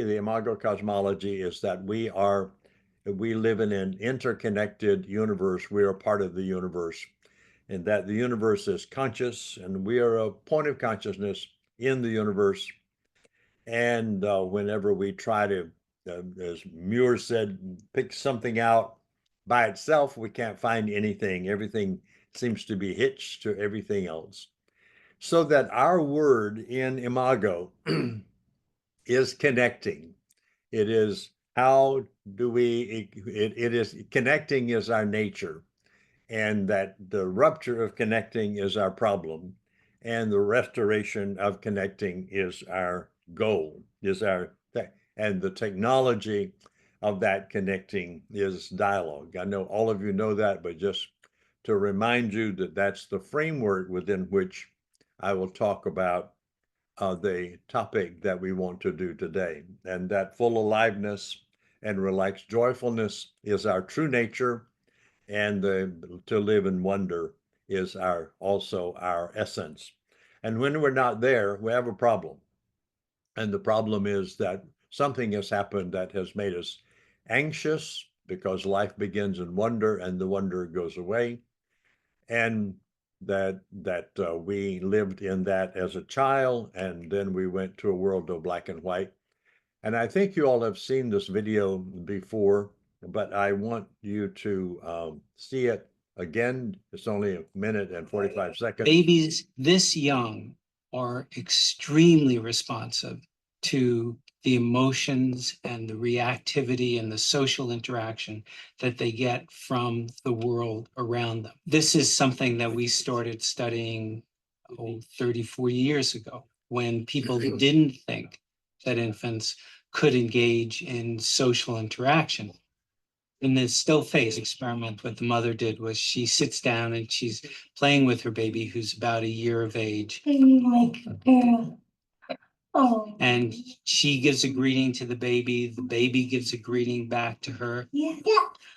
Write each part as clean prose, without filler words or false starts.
The Imago cosmology is that we live in an interconnected universe. We are part of the universe, and that the universe is conscious, and we are a point of consciousness in the universe. And whenever we try to, as Muir said, pick something out by itself, we can't find anything. Everything seems to be hitched to everything else. So that our word in Imago is connecting. It is how do we, it is connecting is our nature, and that the rupture of connecting is our problem, and the restoration of connecting is our goal, and the technology of that connecting is dialogue. I know all of you know that, but just to remind you that that's the framework within which I will talk about the topic that we want to do today, and that full aliveness and relaxed joyfulness is our true nature, and to live in wonder is also our essence. And when we're not there, we have a problem. And the problem is that something has happened that has made us anxious because life begins in wonder and the wonder goes away. And that we lived in that as a child, and then we went to a world of black and white. And I think you all have seen this video before, but I want you to see it again. It's only a minute and 45 seconds. Babies this young are extremely responsive to the emotions and the reactivity and the social interaction that they get from the world around them. This is something that we started studying 34 years ago, when people didn't think that infants could engage in social interaction. In the still phase experiment, what the mother did was she sits down and she's playing with her baby, who's about a year of age. Like a girl. Oh. And she gives a greeting to the baby gives a greeting back to her. Yeah.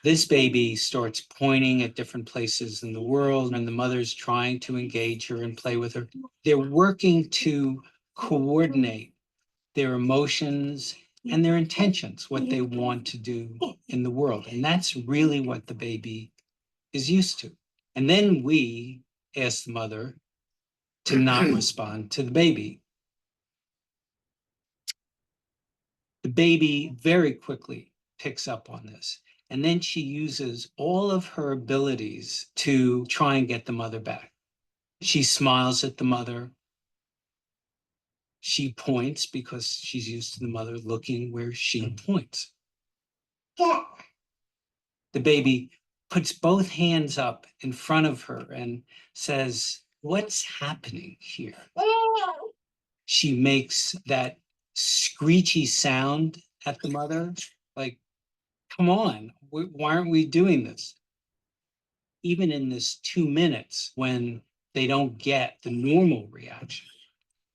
This baby starts pointing at different places in the world, and the mother's trying to engage her and play with her. They're working to coordinate their emotions and their intentions, what they want to do in the world. And that's really what the baby is used to. And then we ask the mother to not respond to the baby. The baby very quickly picks up on this. And then she uses all of her abilities to try and get the mother back. She smiles at the mother. She points because she's used to the mother looking where she points. The baby puts both hands up in front of her and says, "What's happening here?" She makes that screechy sound at the mother, like, "Come on, why aren't we doing this?" Even in this 2 minutes, when they don't get the normal reaction,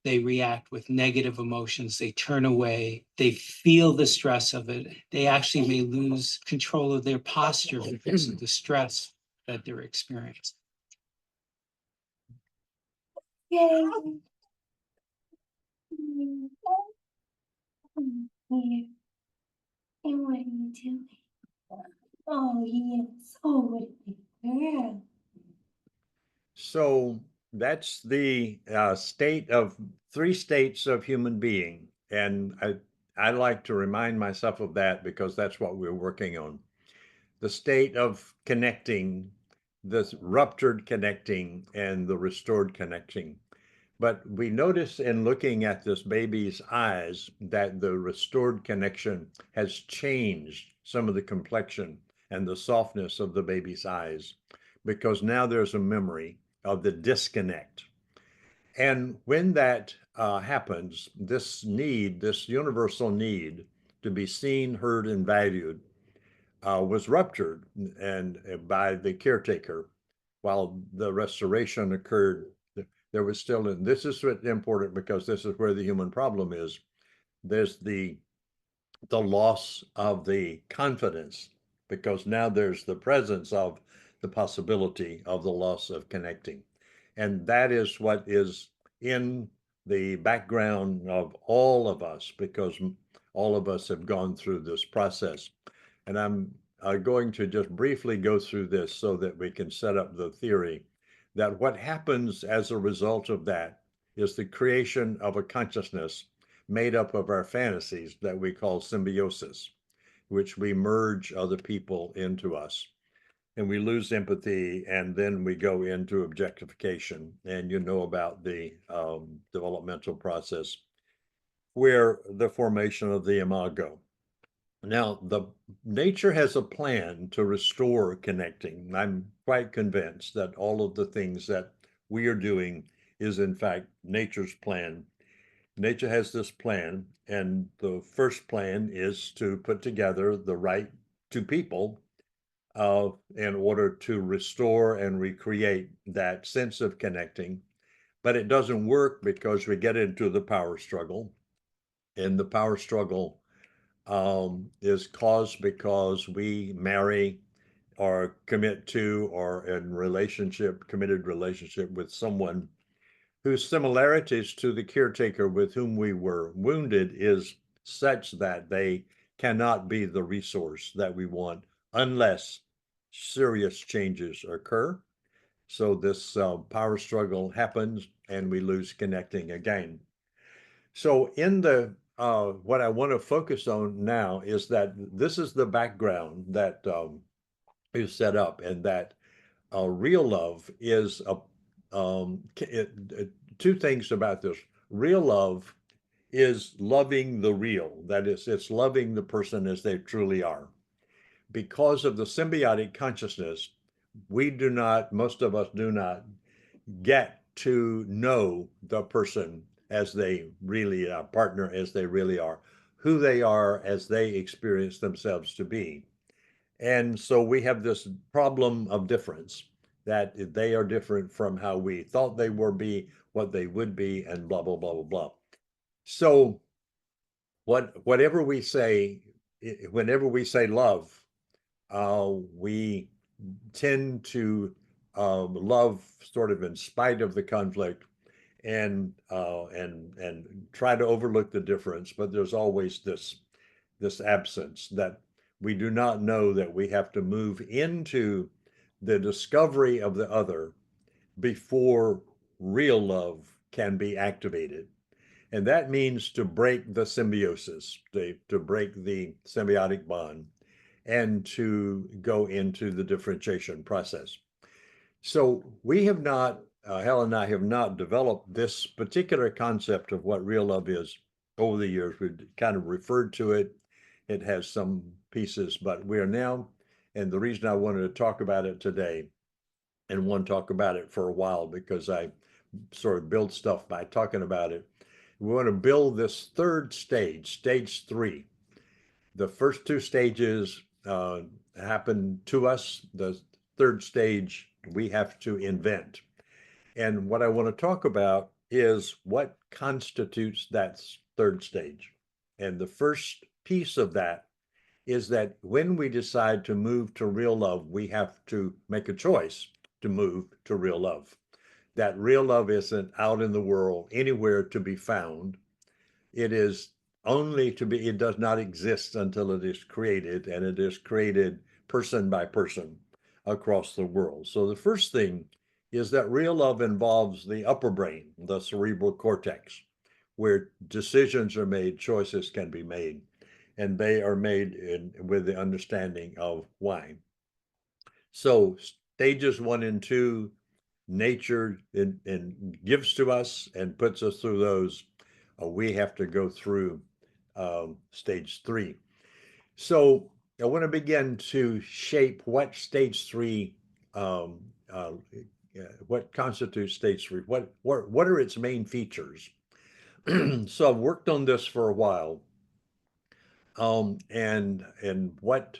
they react with negative emotions, they turn away, they feel the stress of it. They actually may lose control of their posture because of the stress that they're experiencing. Yay. And what are you doing? Oh, yes. Oh, what a big girl. So that's the three states of human being. And I like to remind myself of that because that's what we're working on. The state of connecting, this ruptured connecting, and the restored connecting. But we notice in looking at this baby's eyes that the restored connection has changed some of the complexion and the softness of the baby's eyes, because now there's a memory of the disconnect. And when that happens, this universal need to be seen, heard, and valued was ruptured and by the caretaker. While the restoration occurred, there was still, and this is important because this is where the human problem is. There's the loss of the confidence, because now there's the presence of the possibility of the loss of connecting. And that is what is in the background of all of us, because all of us have gone through this process. And I'm going to just briefly go through this so that we can set up the theory that what happens as a result of that is the creation of a consciousness made up of our fantasies that we call symbiosis, which we merge other people into us. And we lose empathy, and then we go into objectification. And you know about the developmental process where the formation of the imago. Now, the nature has a plan to restore connecting. I'm quite convinced that all of the things that we are doing is in fact nature's plan. Nature has this plan, and the first plan is to put together the right two people in order to restore and recreate that sense of connecting. But it doesn't work because we get into the power struggle, and the power struggle is caused because we marry or commit to or in relationship, committed relationship with someone whose similarities to the caretaker with whom we were wounded is such that they cannot be the resource that we want unless serious changes occur. So this power struggle happens and we lose connecting again. So in the what I want to focus on now is that this is the background that is set up, and that real love is two things about this. Real love is loving the real. That is, it's loving the person as they truly are. Because of the symbiotic consciousness, we do not, most of us do not get to know the person as they really are, partner as they really are, who they are as they experience themselves to be. And so we have this problem of difference, that they are different from how we thought they were be, what they would be, and blah, blah, blah, blah, blah. So whatever we say, whenever we say love, we tend to love sort of in spite of the conflict, and try to overlook the difference. But there's always this absence that we do not know that we have to move into the discovery of the other before real love can be activated. And that means to break the symbiosis, to break the symbiotic bond, and to go into the differentiation process. So we have not, Helen and I have not developed this particular concept of what real love is over the years. We've kind of referred to it. It has some pieces, but we are now, and the reason I wanted to talk about it today and want to talk about it for a while, because I sort of build stuff by talking about it. We want to build this third stage, stage three. The first two stages happen to us. The third stage we have to invent. And what I want to talk about is what constitutes that third stage. And the first piece of that is that when we decide to move to real love, we have to make a choice to move to real love. That real love isn't out in the world anywhere to be found. It is only to be, it does not exist until it is created, and it is created person by person across the world. So the first thing is that real love involves the upper brain, the cerebral cortex, where decisions are made, choices can be made, and they are made with the understanding of why. So stages one and two, nature gives to us and puts us through those. We have to go through stage three. So I want to begin to shape what stage three, um, uh, what constitutes stage three, what are its main features. So I've worked on this for a while, and what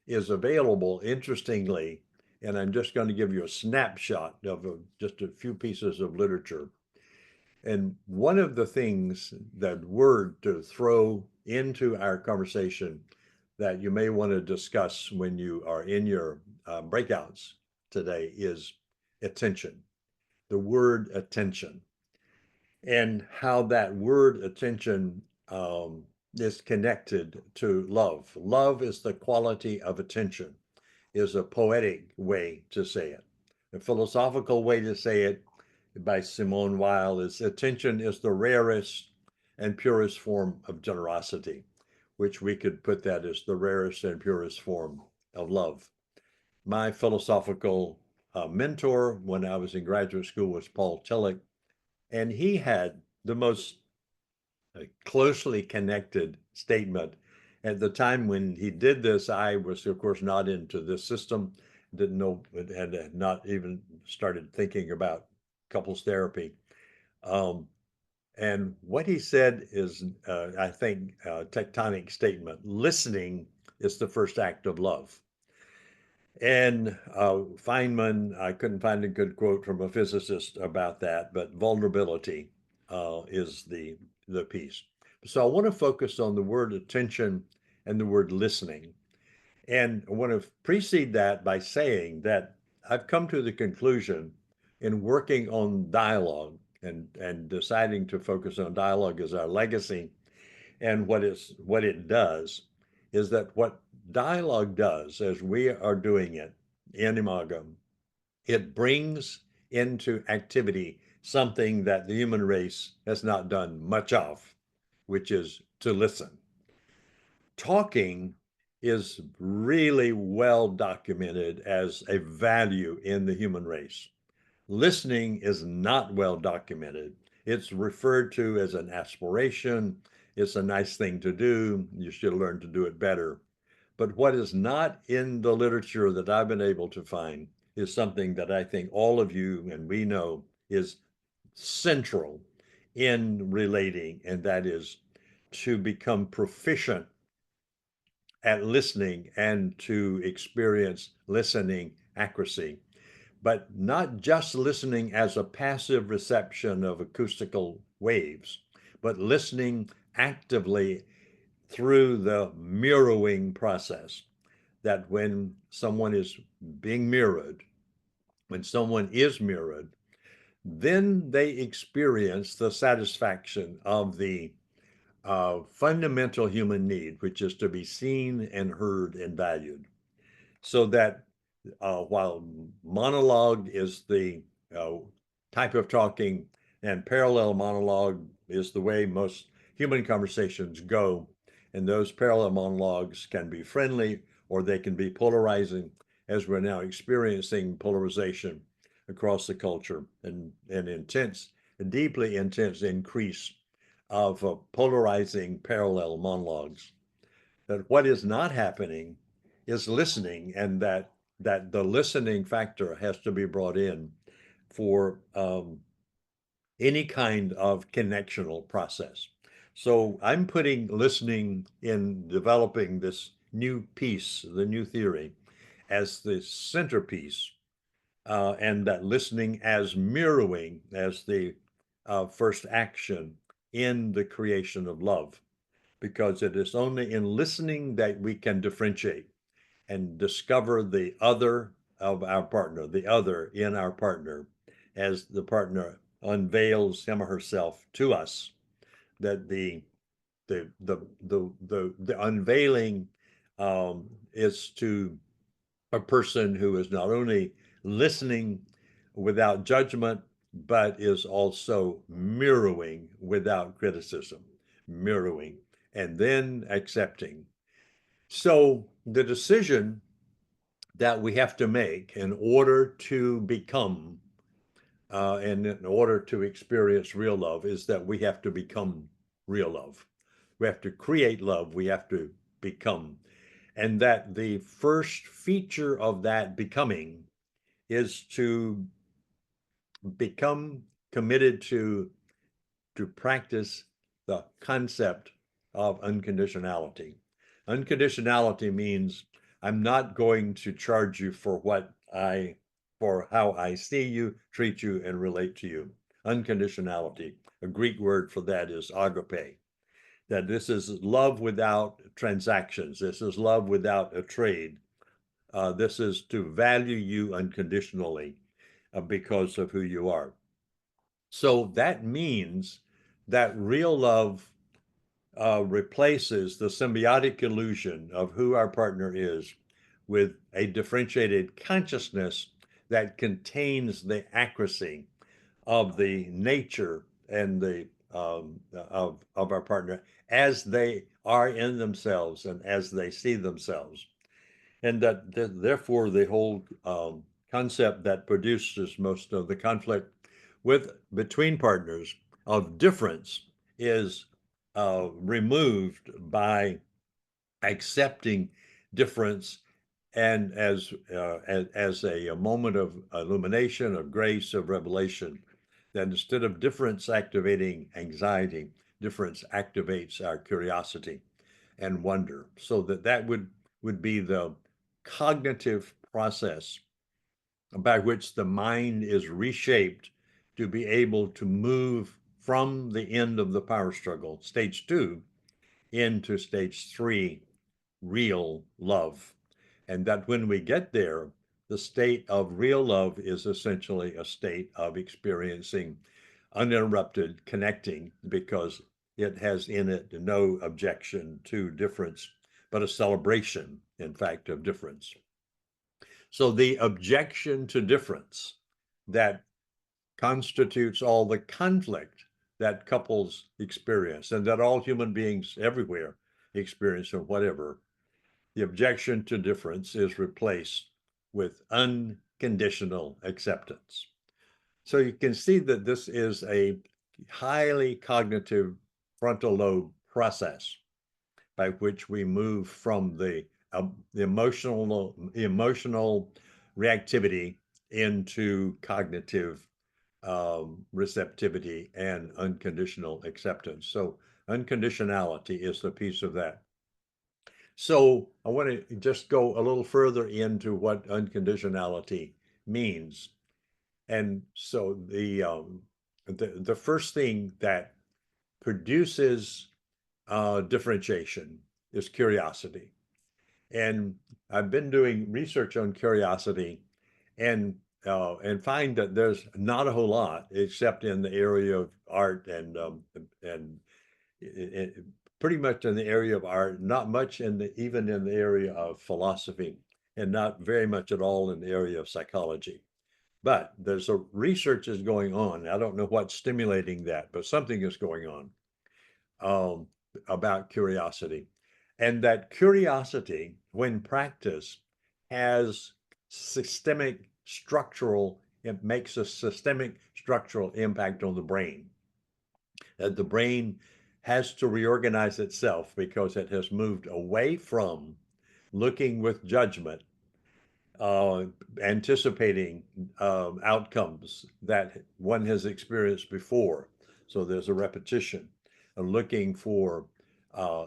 is available, interestingly, and I'm just going to give you a snapshot of just a few pieces of literature. And one of the things, that word to throw into our conversation that you may want to discuss when you are in your breakouts today, is attention. The word attention, and how that word attention is connected to love. Love is the quality of attention, is a poetic way to say it. A philosophical way to say it by Simone Weil is attention is the rarest and purest form of generosity, which we could put that as the rarest and purest form of love. My philosophical mentor when I was in graduate school was Paul Tillich, and he had the most closely connected statement. At the time when he did this, I was, of course, not into this system, didn't know, had not even started thinking about couples therapy. Um, and what he said is, I think, a tectonic statement. Listening is the first act of love. And Feynman, I couldn't find a good quote from a physicist about that, but vulnerability is the piece. So I want to focus on the word attention and the word listening. And I want to precede that by saying that I've come to the conclusion in working on dialogue and deciding to focus on dialogue as our legacy and what it does is that what dialogue does as we are doing it in Imago, it brings into activity something that the human race has not done much of, which is to listen. Talking is really well documented as a value in the human race. Listening is not well documented. It's referred to as an aspiration. It's a nice thing to do. You should learn to do it better. But what is not in the literature that I've been able to find is something that I think all of you and we know is central in relating, and that is to become proficient at listening and to experience listening accuracy, but not just listening as a passive reception of acoustical waves, but listening actively through the mirroring process. That when someone is being mirrored, when someone is mirrored, then they experience the satisfaction of the fundamental human need, which is to be seen and heard and valued. So that while monologue is the uh, type of talking and parallel monologue is the way most human conversations go, and those parallel monologues can be friendly or they can be polarizing, as we're now experiencing polarization across the culture and an intense, a deeply intense increase of polarizing parallel monologues. That what is not happening is listening, and that the listening factor has to be brought in for any kind of connectional process. So I'm putting listening in developing this new piece, the new theory, as the centerpiece, and that listening as mirroring as the first action in the creation of love, because it is only in listening that we can differentiate and discover the other of our partner, the other in our partner, as the partner unveils him or herself to us. That the unveiling is to a person who is not only listening without judgment, but is also mirroring without criticism, mirroring, and then accepting. So the decision that we have to make in order to become and in order to experience real love is that we have to become real love. We have to create love. We have to become. And that the first feature of that becoming is to become committed to practice the concept of unconditionality. Unconditionality means I'm not going to charge you for how I see you, treat you, and relate to you. Unconditionality. A Greek word for that is agape. That this is love without transactions. This is love without a trade. This is to value you unconditionally because of who you are. So that means that real love replaces the symbiotic illusion of who our partner is with a differentiated consciousness that contains the accuracy of the nature and the of our partner as they are in themselves and as they see themselves, and that therefore the whole concept that produces most of the conflict with between partners of difference is removed by accepting difference and as a moment of illumination, of grace, of revelation, that instead of difference activating anxiety, difference activates our curiosity and wonder. So that would be the cognitive process by which the mind is reshaped to be able to move from the end of the power struggle, stage two, into stage three, real love. And that when we get there, the state of real love is essentially a state of experiencing uninterrupted connecting because it has in it no objection to difference, but a celebration, in fact, of difference. So the objection to difference that constitutes all the conflict that couples experience and that all human beings everywhere experience or whatever, the objection to difference is replaced with unconditional acceptance. So you can see that this is a highly cognitive frontal lobe process by which we move from the emotional reactivity into cognitive receptivity and unconditional acceptance. So unconditionality is the piece of that. So I want to just go a little further into what unconditionality means. And so the first thing that produces differentiation is curiosity. And I've been doing research on curiosity and find that there's not a whole lot except in the area of art and it, pretty much in the area of art, not much even in the area of philosophy, and not very much at all in the area of psychology. But there's a research is going on. I don't know what's stimulating that, but something is going on um, about curiosity. And that curiosity, when practiced, has systemic structural, it makes a systemic structural impact on the brain. That the brain has to reorganize itself because it has moved away from looking with judgment, uh, anticipating outcomes that one has experienced before. So there's a repetition of looking for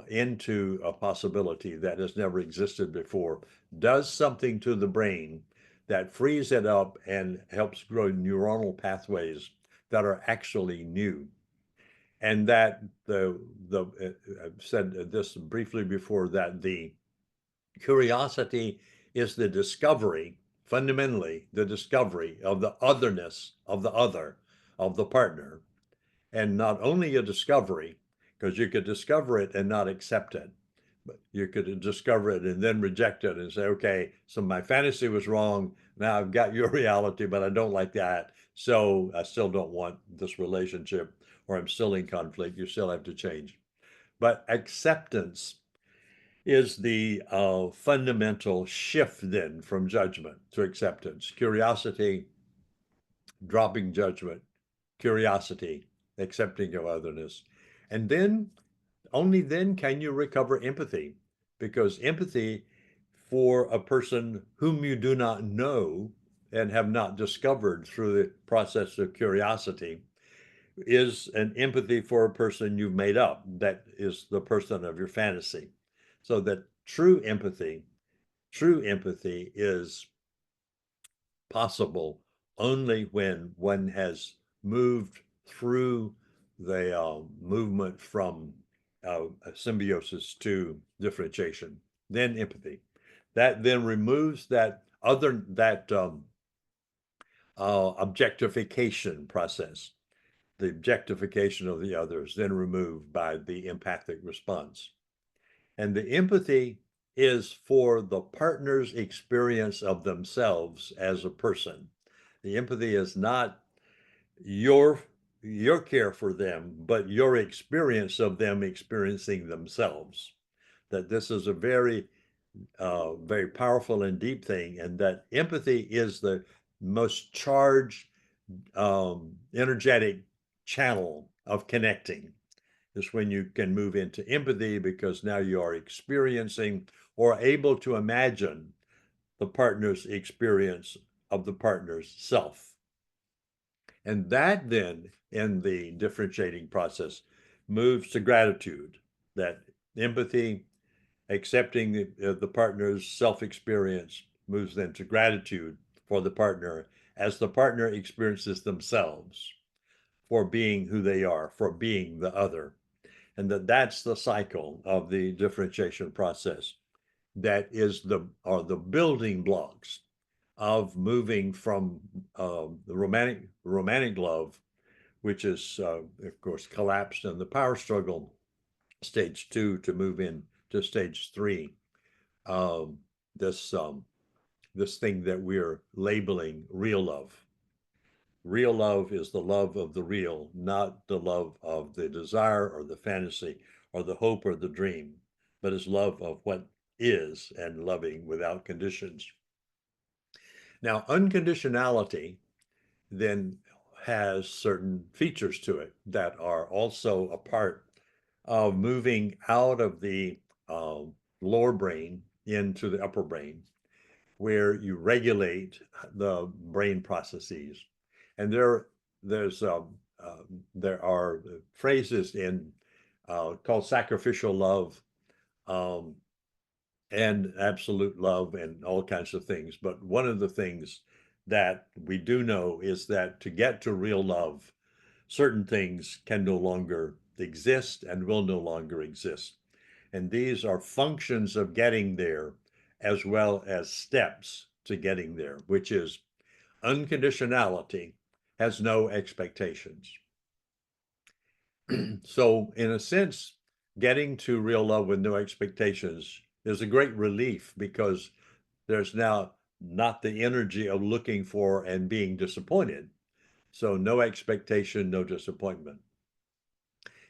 into a possibility that has never existed before, does something to the brain that frees it up and helps grow neuronal pathways that are actually new. And that I've said this briefly before, that the curiosity is the discovery, fundamentally, the discovery of the otherness of the other, of the partner. And not only a discovery, because you could discover it and not accept it, but you could discover it and then reject it and say, okay, so my fantasy was wrong. Now I've got your reality, but I don't like that. So I still don't want this relationship, or I'm still in conflict. You still have to change. But acceptance is the fundamental shift then from judgment to acceptance. Curiosity, dropping judgment, curiosity, accepting of otherness. And then, only then can you recover empathy, because empathy for a person whom you do not know and have not discovered through the process of curiosity is an empathy for a person you've made up, that is the person of your fantasy. So that true empathy is possible only when one has moved through the movement from symbiosis to differentiation, then empathy. That then removes that objectification process. the objectification of the other is then removed by the empathic response. And the empathy is for the partner's experience of themselves as a person. The empathy is not your your care for them, but your experience of them experiencing themselves. That this is a very powerful and deep thing, and that empathy is the most charged, energetic channel of connecting. Is when you can move into empathy because now you are experiencing or able to imagine the partner's experience of the partner's self. And that then, in the differentiating process, moves to gratitude. That empathy, accepting the partner's self experience, moves then to gratitude for the partner as the partner experiences themselves for being who they are, for being the other. And that's the cycle of the differentiation process. That is the building blocks of moving from the romantic love, which is of course collapsed in the power struggle, stage 2, to move in to stage 3. Um, this this thing that we're labeling real love. Real love is the love of the real, not the love of the desire or the fantasy or the hope or the dream, but is love of what is and loving without conditions. Now, unconditionality then has certain features to it that are also a part of moving out of the lower brain into the upper brain, where you regulate the brain processes. And there's there are phrases in called sacrificial love, um, and absolute love and all kinds of things. But one of the things that we do know is that to get to real love, certain things can no longer exist and will no longer exist. And these are functions of getting there as well as steps to getting there, which is unconditionality has no expectations. So, in a sense, getting to real love with no expectations is a great relief because there's now not the energy of looking for and being disappointed. So, no expectation, no disappointment.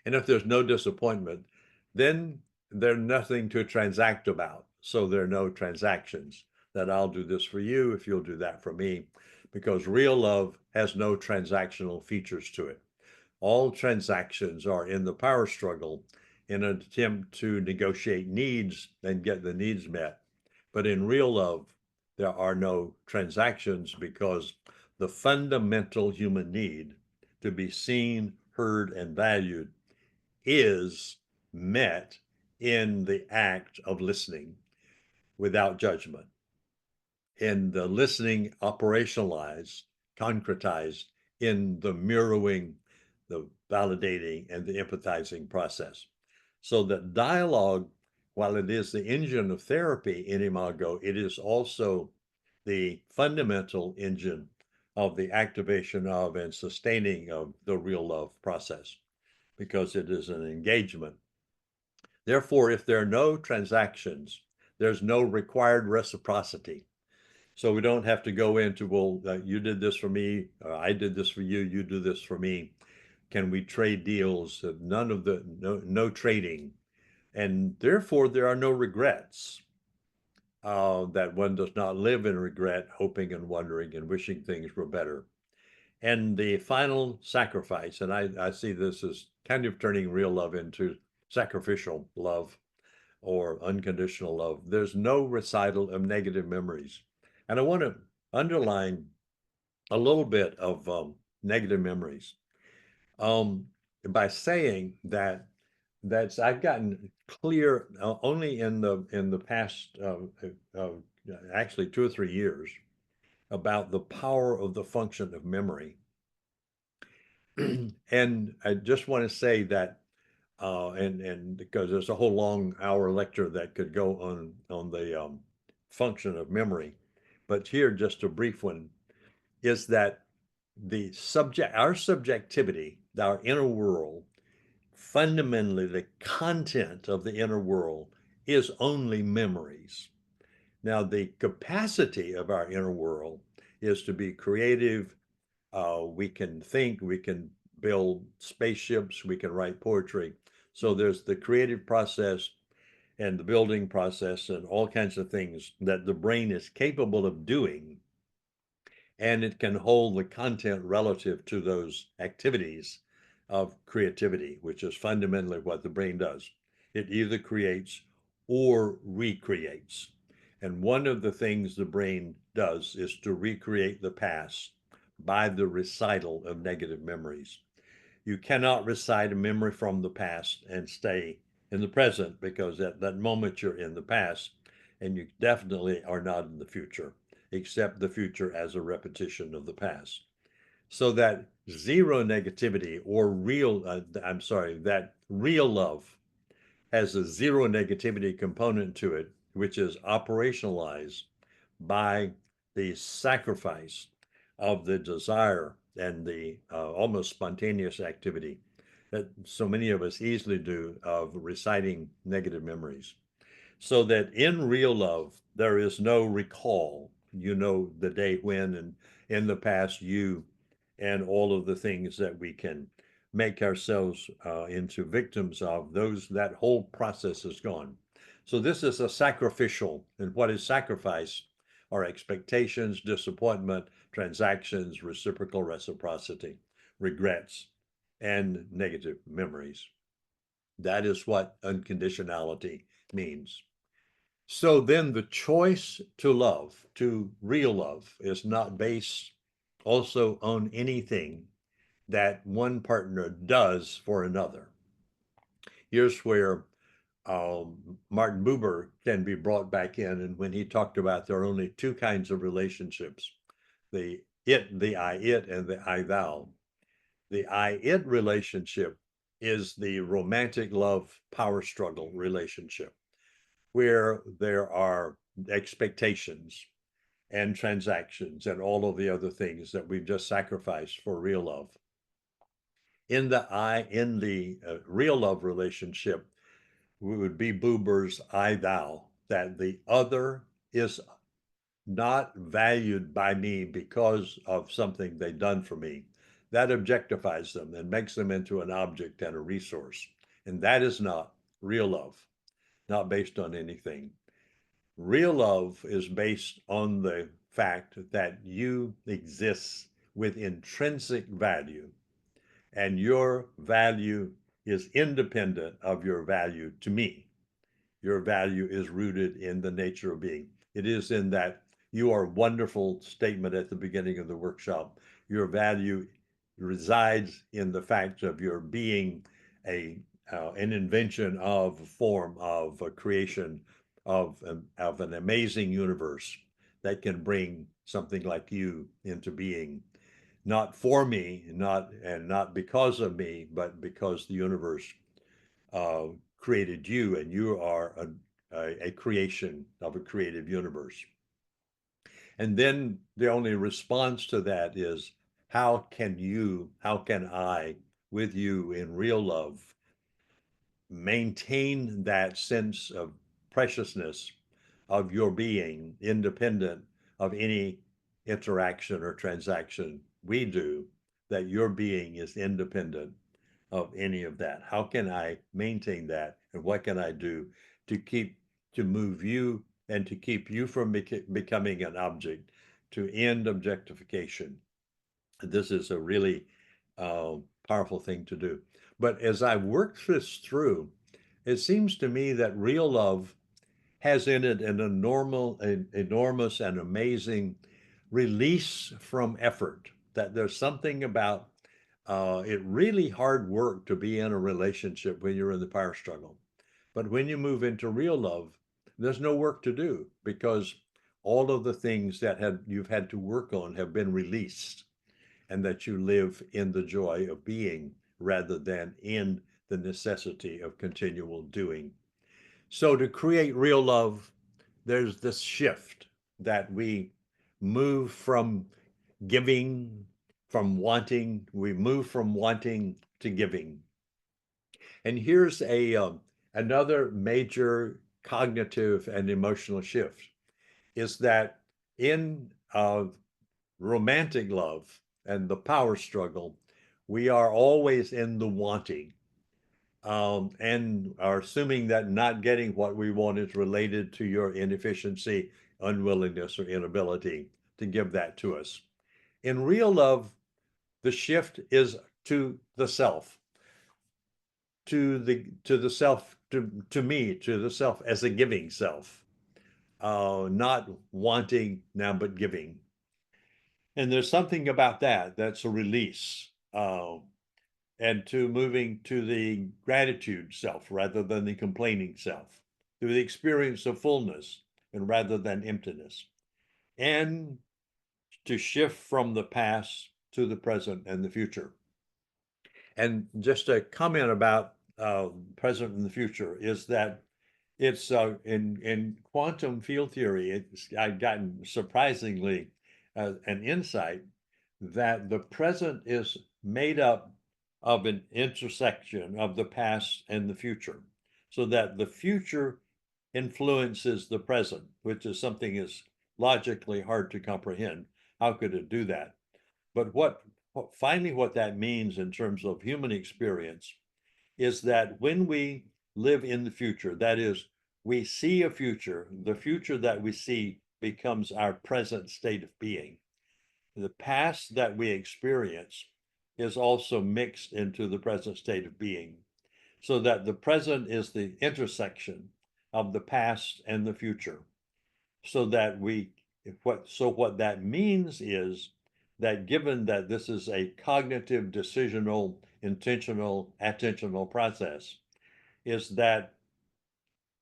And if there's no disappointment, then there's nothing to transact about. So, there are no transactions that I'll do this for you if you'll do that for me, because real love has no transactional features to it. All transactions are in the power struggle in an attempt to negotiate needs and get the needs met. But in real love, there are no transactions because the fundamental human need to be seen, heard, and valued is met in the act of listening without judgment. And the listening operationalized, concretized in the mirroring, the validating, and the empathizing process. So that dialogue, while it is the engine of therapy in Imago, it is also the fundamental engine of the activation of and sustaining of the real love process, because it is an engagement. Therefore, if there are no transactions, there's no required reciprocity. So we don't have to go into, well, you did this for me, I did this for you, you do this for me. Can we trade deals? None of the, no trading. And therefore, there are no regrets. That one does not live in regret, hoping and wondering and wishing things were better. And the final sacrifice, and I see this as kind of turning real love into sacrificial love or unconditional love. There's no recital of negative memories. And I want to underline a little bit of negative memories um, by saying that I've gotten clear only in the past actually 2 or 3 years about the power of the function of memory. And I just want to say that and because there's a whole long hour lecture that could go on the function of memory, but here just a brief one is that our subjectivity, our inner world, fundamentally the content of the inner world is only memories. Now, the capacity of our inner world is to be creative. We can think, we can build spaceships, we can write poetry. So there's the creative process and the building process and all kinds of things that the brain is capable of doing, and it can hold the content relative to those activities of creativity, which is fundamentally what the brain does. It either creates or recreates. And one of the things the brain does is to recreate the past by the recital of negative memories. You cannot recite a memory from the past and stay in the present, because at that moment you're in the past, and you definitely are not in the future, except the future as a repetition of the past. So that zero negativity or that real love has a zero negativity component to it, which is operationalized by the sacrifice of the desire and the almost spontaneous activity that so many of us easily do of reciting negative memories. So that in real love, there is no recall. You know, the day when and in the past, you and all of the things that we can make ourselves into victims of, that whole process is gone. So this is a sacrificial, and what is sacrifice are expectations, disappointment, transactions, reciprocal reciprocity, regrets, and negative memories. That is what unconditionality means. So then the choice to love, to real love, is not based also on anything that one partner does for another. Here's where Martin Buber can be brought back in, and when he talked about there are only two kinds of relationships, the I it, and the I thou. The I it relationship is the romantic love power struggle relationship, where there are expectations and transactions and all of the other things that we've just sacrificed for real love. In the real love relationship, we would be Buber's I thou, that the other is not valued by me because of something they've done for me. That objectifies them and makes them into an object and a resource. And that is not real love, not based on anything. Real love is based on the fact that you exist with intrinsic value, and your value is independent of your value to me. Your value is rooted in the nature of being. It is in that you are wonderful statement at the beginning of the workshop. Your value resides in the fact of your being an invention of a form of a creation of an amazing universe that can bring something like you into being, not for me, not because of me, but because the universe uh, created you, and you are a creation of a creative universe. And then the only response to that is, how can I, with you in real love, maintain that sense of preciousness of your being, independent of any interaction or transaction we do, that your being is independent of any of that. How can I maintain that? And what can I do to move you and to keep you from becoming an object, to end objectification? This is a really powerful thing to do. But as I worked this through, it seems to me that real love has in it an enormous and amazing release from effort. That there's something about it really hard work to be in a relationship when you're in the power struggle. But when you move into real love, there's no work to do, because all of the things that you've had to work on have been released, and that you live in the joy of being rather than in the necessity of continual doing. So to create real love, there's this shift that we move from giving from wanting, we move from wanting to giving. And here's another major cognitive and emotional shift is that in romantic love and the power struggle, we are always in the wanting, and are assuming that not getting what we want is related to your inefficiency, unwillingness, or inability to give that to us. In real love, the shift is to the self, to the self, to me, to the self as a giving self, not wanting now, but giving. And there's something about that that's a release, and to moving to the gratitude self rather than the complaining self, to the experience of fullness and rather than emptiness, and to shift from the past to the present and the future. And just a comment about present and the future is that it's in quantum field theory, I've gotten surprisingly an insight that the present is made up of an intersection of the past and the future, so that the future influences the present, which is something is logically hard to comprehend. How could it do that? But finally what that means in terms of human experience is that when we live in the future, that is, we see a future, the future that we see becomes our present state of being. The past that we experience is also mixed into the present state of being, so that the present is the intersection of the past and the future. So that what that means is that given that this is a cognitive, decisional, intentional, attentional process, is that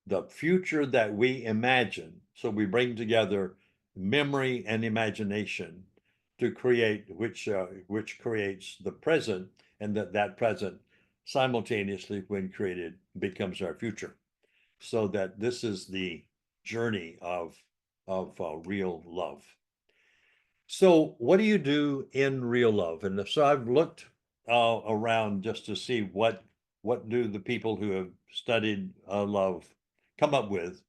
the future that we imagine, so we bring together memory and imagination to create, which creates the present, and that present simultaneously, when created, becomes our future. So that this is the journey of real love. So what do you do in real love? And so I've looked around just to see what do the people who have studied love come up with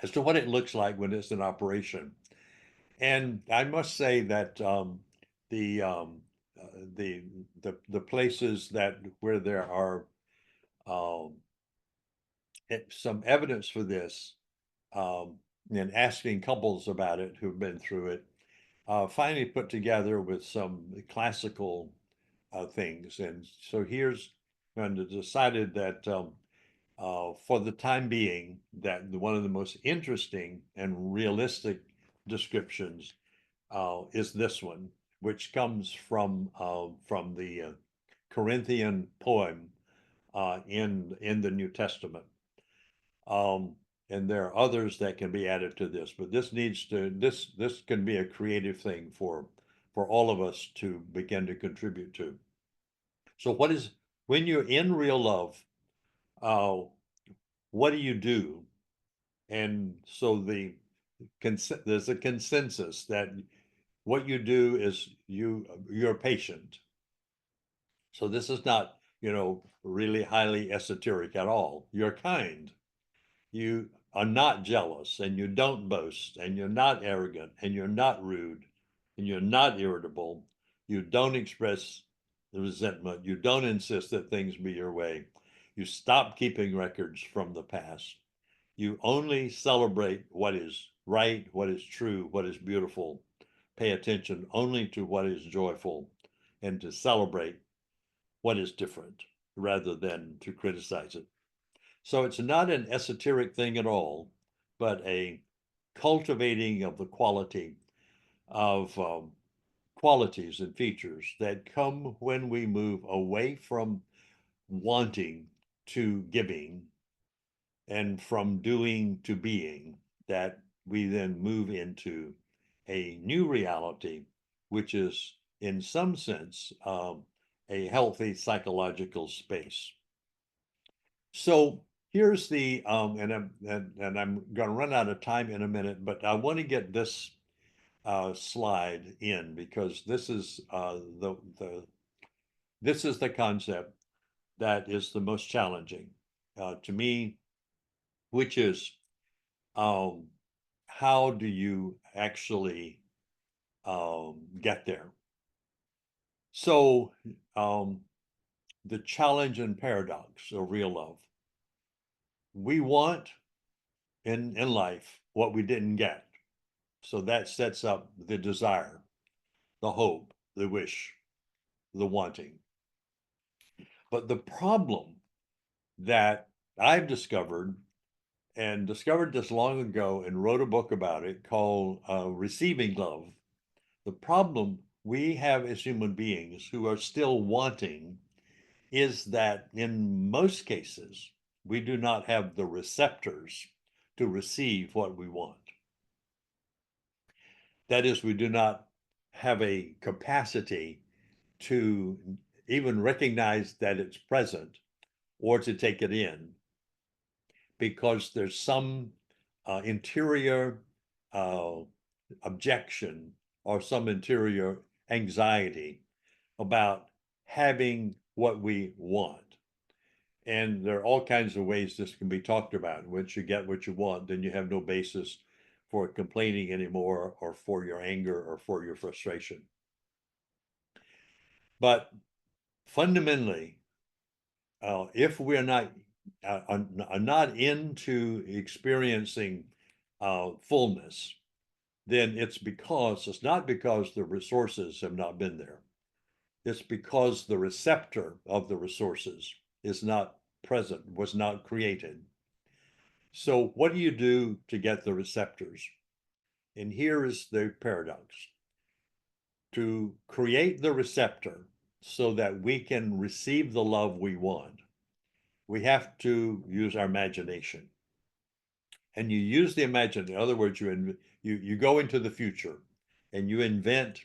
as to what it looks like when it's in operation. And I must say that the um, uh, the the places that where there are um, some evidence for this, um, and asking couples about it who've been through it, finally put together with some classical things. And so here's and decided that for the time being, that one of the most interesting and realistic descriptions is this one, which comes from the Corinthian poem in the New Testament. Um, and there are others that can be added to this, but this can be a creative thing for all of us to begin to contribute to. So when you're in real love, uh, what do you do? And so there's a consensus that what you do is you're patient. So this is not, really highly esoteric at all. You're kind. You are not jealous, and you don't boast, and you're not arrogant, and you're not rude, and you're not irritable. You don't express the resentment. You don't insist that things be your way. You stop keeping records from the past. You only celebrate what is right, what is true, what is beautiful. Pay attention only to what is joyful, and to celebrate what is different rather than to criticize it. So it's not an esoteric thing at all, but a cultivating of the quality of qualities and features that come when we move away from wanting to giving, and from doing to being, that we then move into a new reality, which is in some sense a healthy psychological space. So here's and I'm going to run out of time in a minute, but I want to get this slide in, because this is the concept that is the most challenging to me, which is um, how do you actually get there? So the challenge and paradox of real love. We want in life what we didn't get. So that sets up the desire, the hope, the wish, the wanting. But the problem that I've discovered, and discovered this long ago and wrote a book about it called Receiving Love. The problem we have as human beings who are still wanting is that in most cases, we do not have the receptors to receive what we want. That is, we do not have a capacity to even recognize that it's present or to take it in, because there's some interior uh, objection or some interior anxiety about having what we want. And there are all kinds of ways this can be talked about. Once you get what you want, then you have no basis for complaining anymore, or for your anger, or for your frustration. But fundamentally, if we're not into experiencing fullness, then it's not because the resources have not been there. It's because the receptor of the resources is not present, was not created. So what do you do to get the receptors? And here is the paradox. To create the receptor so that we can receive the love we want, we have to use our imagination. And you use the imagination. In other words, you go into the future and you invent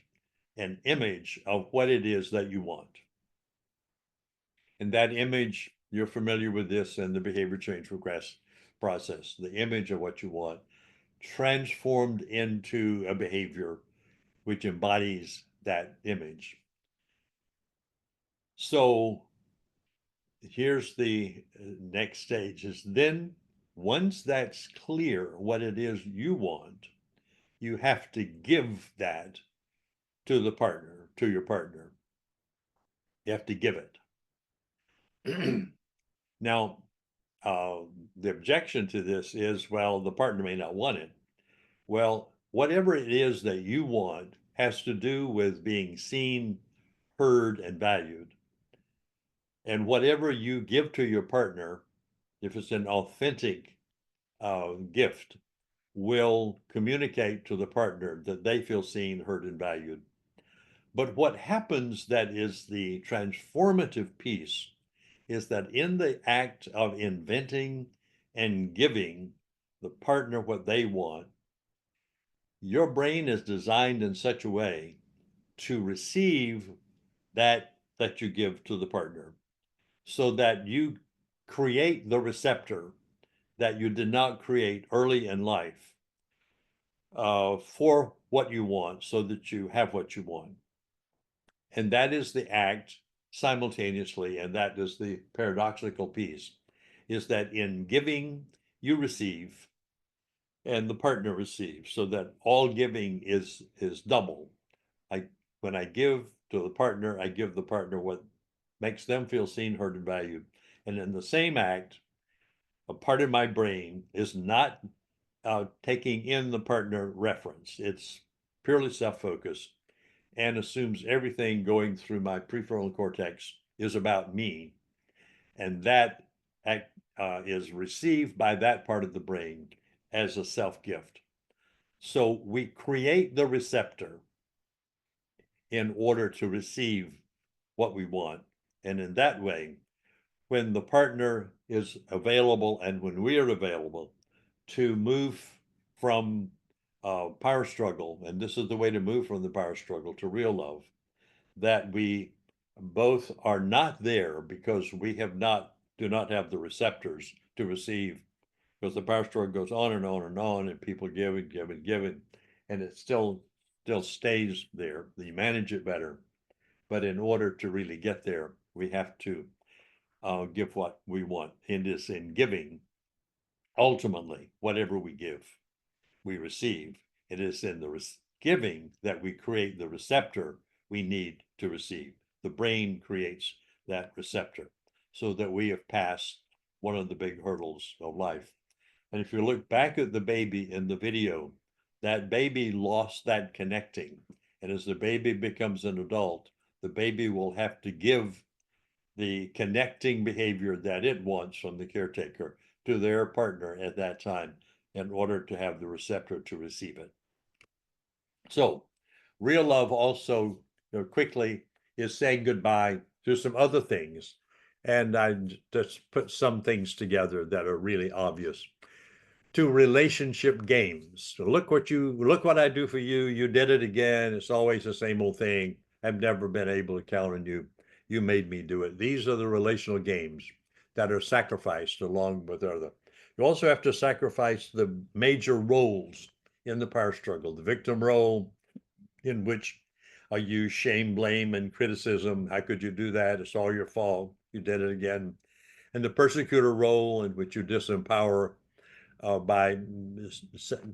an image of what it is that you want. And that image, you're familiar with this in the behavior change regress process, the image of what you want transformed into a behavior which embodies that image. So here's the next stage is then, once that's clear what it is you want, you have to give that to the partner, to your partner. You have to give it. Now, uh, the objection to this is, well, the partner may not want it. Well, whatever it is that you want has to do with being seen, heard, and valued. And whatever you give to your partner, if it's an authentic gift, will communicate to the partner that they feel seen, heard, and valued. But what happens that is the transformative piece is that in the act of inventing and giving the partner what they want, your brain is designed in such a way to receive that you give to the partner, so that you create the receptor that you did not create early in life for what you want, so that you have what you want. And that is the act simultaneously, and that is the paradoxical piece, is that in giving, you receive, and the partner receives, so that all giving is double. When I give to the partner, I give the partner what makes them feel seen, heard, and valued. And in the same act, a part of my brain is not taking in the partner reference. It's purely self-focused and assumes everything going through my prefrontal cortex is about me. And that act, is received by that part of the brain as a self-gift. So we create the receptor in order to receive what we want. And in that way, when the partner is available and when we are available to move from power struggle, and this is the way to move from the power struggle to real love, that we both are not there because we do not have the receptors to receive, because the power struggle goes on and on and on, and people give and give and give, and it's still still stays there. You manage it better. But in order to really get there, we have to give what we want. And it's in giving, ultimately, whatever we give, we receive. It is in the giving that we create the receptor we need to receive. The brain creates that receptor so that we have passed one of the big hurdles of life. And if you look back at the baby in the video, that baby lost that connecting. And as the baby becomes an adult, the baby will have to give the connecting behavior that it wants from the caretaker to their partner at that time in order to have the receptor to receive it. So real love also, quickly, is saying goodbye to some other things. And I just put some things together that are really obvious. To relationship games. So look what I do for you. You did it again. It's always the same old thing. I've never been able to count on you. You made me do it. These are the relational games that are sacrificed along with other. You also have to sacrifice the major roles in the power struggle. The victim role, in which I use shame, blame, and criticism. How could you do that? It's all your fault. You did it again. And the persecutor role, in which you disempower by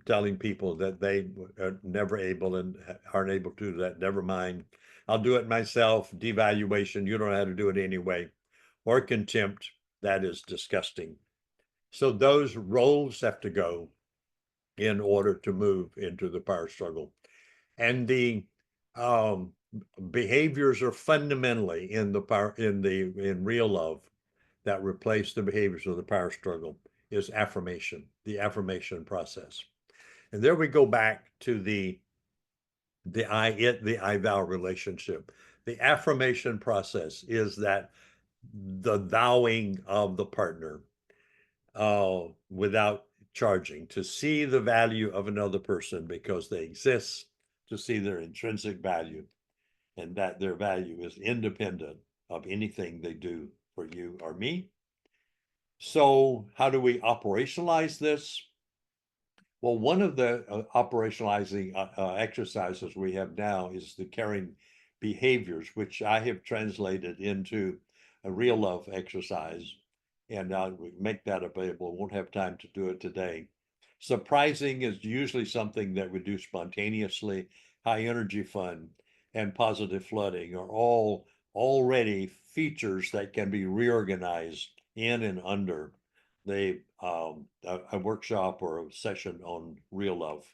telling people that they are never able and aren't able to do that. Never mind. I'll do it myself. Devaluation. You don't know how to do it anyway. Or contempt. That is disgusting. So those roles have to go in order to move into the power struggle. And the behaviors are fundamentally in real love that replace the behaviors of the power struggle is affirmation, the affirmation process. And there we go back to the I thou relationship. The affirmation process is that the thouing of the partner without charging, to see the value of another person because they exist, to see their intrinsic value, and that their value is independent of anything they do for you or me. So how do we operationalize this? Well, one of the operationalizing exercises we have now is the caring behaviors, which I have translated into a real love exercise, and I'll make that available. Won't have time to do it today. Surprising is usually something that we do spontaneously. High energy fun and positive flooding are all already features that can be reorganized in and under a workshop or a session on real love.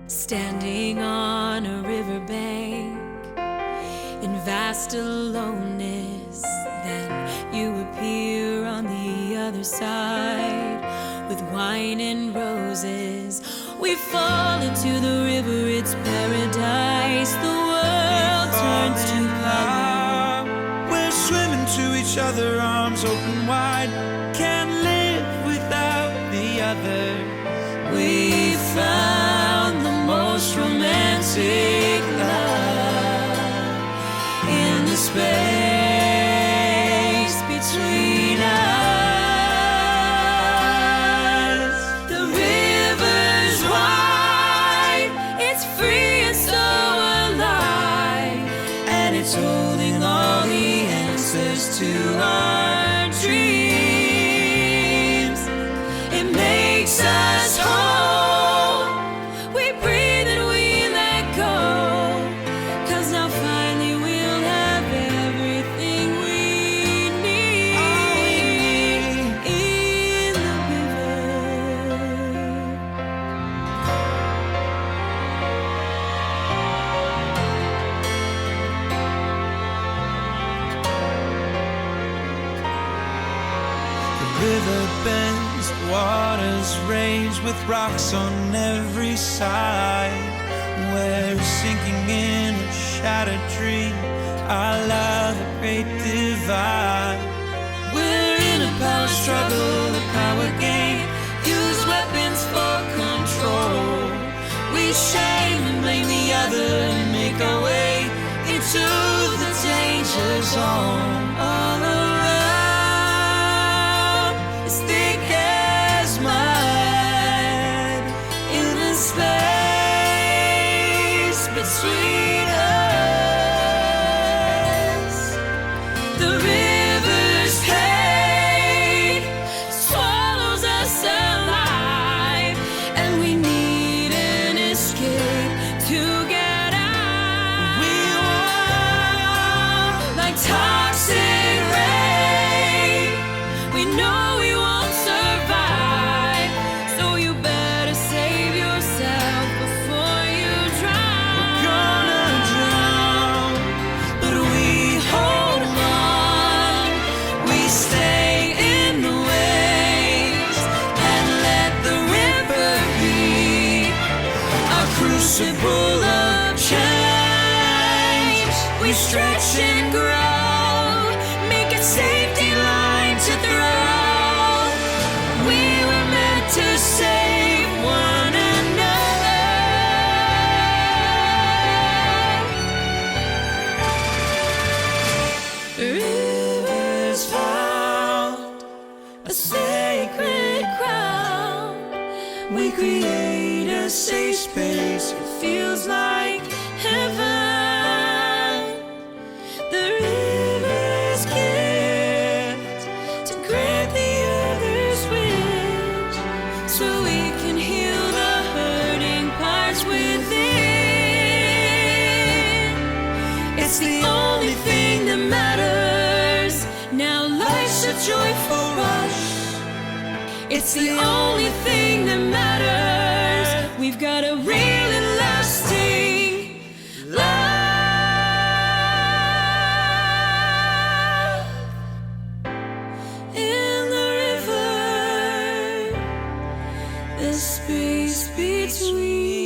Standing on a riverbank in vast aloneness, then you appear on the other side with wine and roses. We fall into the river, it's paradise. The world turns to color. We're swimming to each other, arms open wide. Can't live without the other. We found the most romantic love in the space between us. The river's wide, it's free and so alive, and it's holding all the answers to our dreams. It makes us whole. Waters rage with rocks on every side. We're sinking in a shattered dream. Our love a great divide. We're in a power struggle, a power game. Use weapons for control. We goes on all around, as thick as mud, in the space between us. The river's pain swallows us alive, and we need an escape to get out. We want like toxic rain. We know we won't survive, so you better save yourself before you drown. We're gonna drown, but we hold on. We stay in the waves and let the river be our crucible of change. We stretch and grow, make a safety line to throw. We were meant to save one another. The river's found a sacred ground. We create a safe space. It feels like heaven. The river's gift to grant the other's wish, so we can heal the hurting parts within. It's the only thing that matters. Now life's a joyful rush. It's the only thing that matters. We've got a real and lasting love in the river, the space between